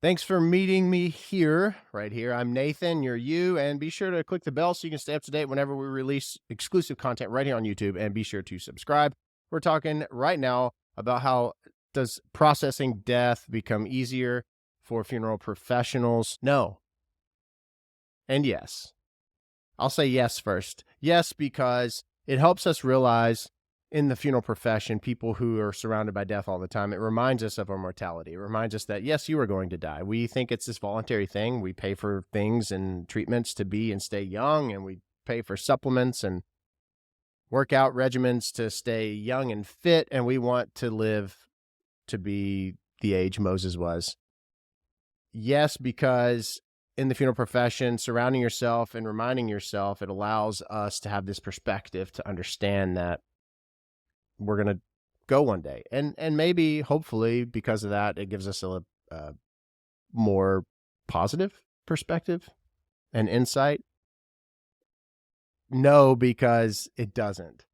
Thanks for meeting me here, right here. I'm Nathan, you're you, and be sure to click the bell so you can stay up to date whenever we release exclusive content right here on YouTube, and be sure to subscribe. We're talking right now about how does processing death become easier for funeral professionals? No. And yes. I'll say yes first. Yes, because it helps us realize in the funeral profession, people who are surrounded by death all the time, it reminds us of our mortality. It reminds us that, yes, you are going to die. We think it's this voluntary thing. We pay for things and treatments to be and stay young, and we pay for supplements and workout regimens to stay young and fit, and we want to live to be the age Moses was. Yes, because in the funeral profession, surrounding yourself and reminding yourself, it allows us to have this perspective to understand that we're going to go one day. And maybe, hopefully, because of that, it gives us a more positive perspective and insight. No, because it doesn't.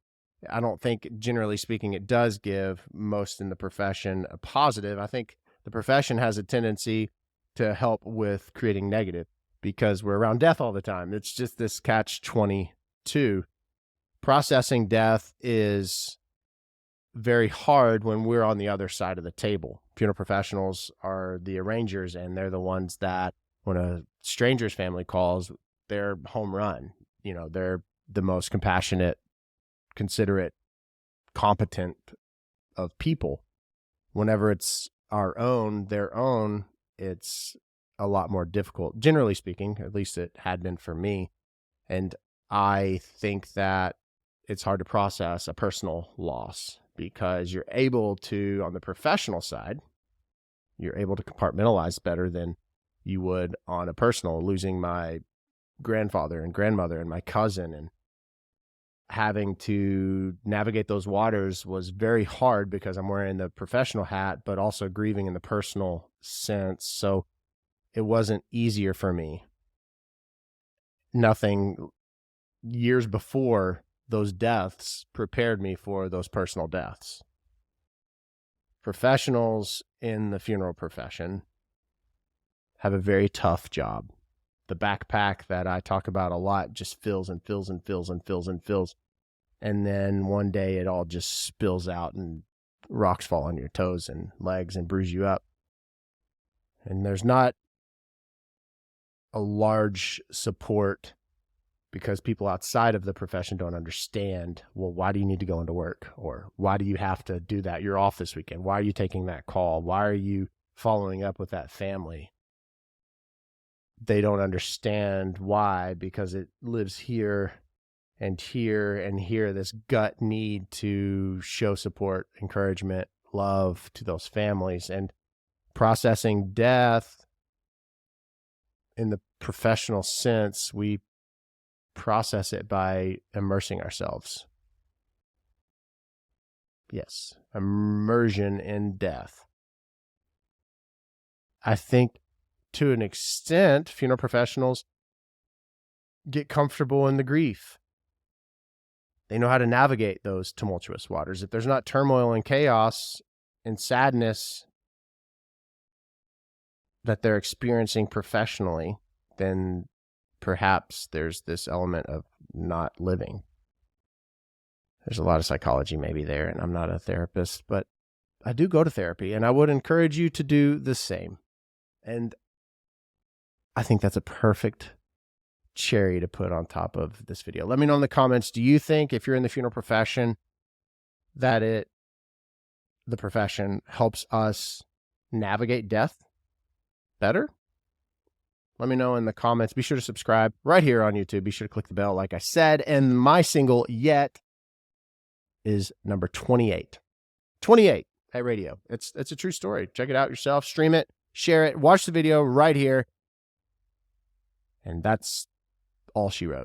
I don't think, generally speaking, it does give most in the profession a positive. I think the profession has a tendency to help with creating negative because we're around death all the time. It's just this catch-22. Processing death is very hard when we're on the other side of the table. Funeral professionals are the arrangers, and they're the ones that when a stranger's family calls, they're home run. You know, they're the most compassionate, considerate, competent of people. Whenever it's our own, their own, it's a lot more difficult, generally speaking. At least it had been for me. And I think that it's hard to process a personal loss because you're able to, on the professional side, you're able to compartmentalize better than you would on a personal, losing my grandfather and grandmother and my cousin, and having to navigate those waters was very hard because I'm wearing the professional hat, but also grieving in the personal sense. So it wasn't easier for me. Nothing years before those deaths prepared me for those personal deaths. Professionals in the funeral profession have a very tough job. The backpack that I talk about a lot just fills and fills and fills and fills and fills. And then one day it all just spills out and rocks fall on your toes and legs and bruise you up. And there's not a large support because people outside of the profession don't understand, well, why do you need to go into work? Or why do you have to do that? You're off this weekend. Why are you taking that call? Why are you following up with that family? They don't understand why, because it lives here and here and here, this gut need to show support, encouragement, love to those families. And processing death in the professional sense, we process it by immersing ourselves. Yes, immersion in death. I think to an extent, funeral professionals get comfortable in the grief. They know how to navigate those tumultuous waters. If there's not turmoil and chaos and sadness that they're experiencing professionally, then perhaps there's this element of not living. There's a lot of psychology maybe there, and I'm not a therapist, but I do go to therapy, and I would encourage you to do the same. And I think that's a perfect cherry to put on top of this video. Let me know in the comments, do you think if you're in the funeral profession that the profession helps us navigate death better? Let me know in the comments. Be sure to subscribe right here on YouTube. Be sure to click the bell, like I said. And my single yet is number 28. 28 at radio. It's a true story. Check it out yourself. Stream it. Share it. Watch the video right here. And that's all she wrote.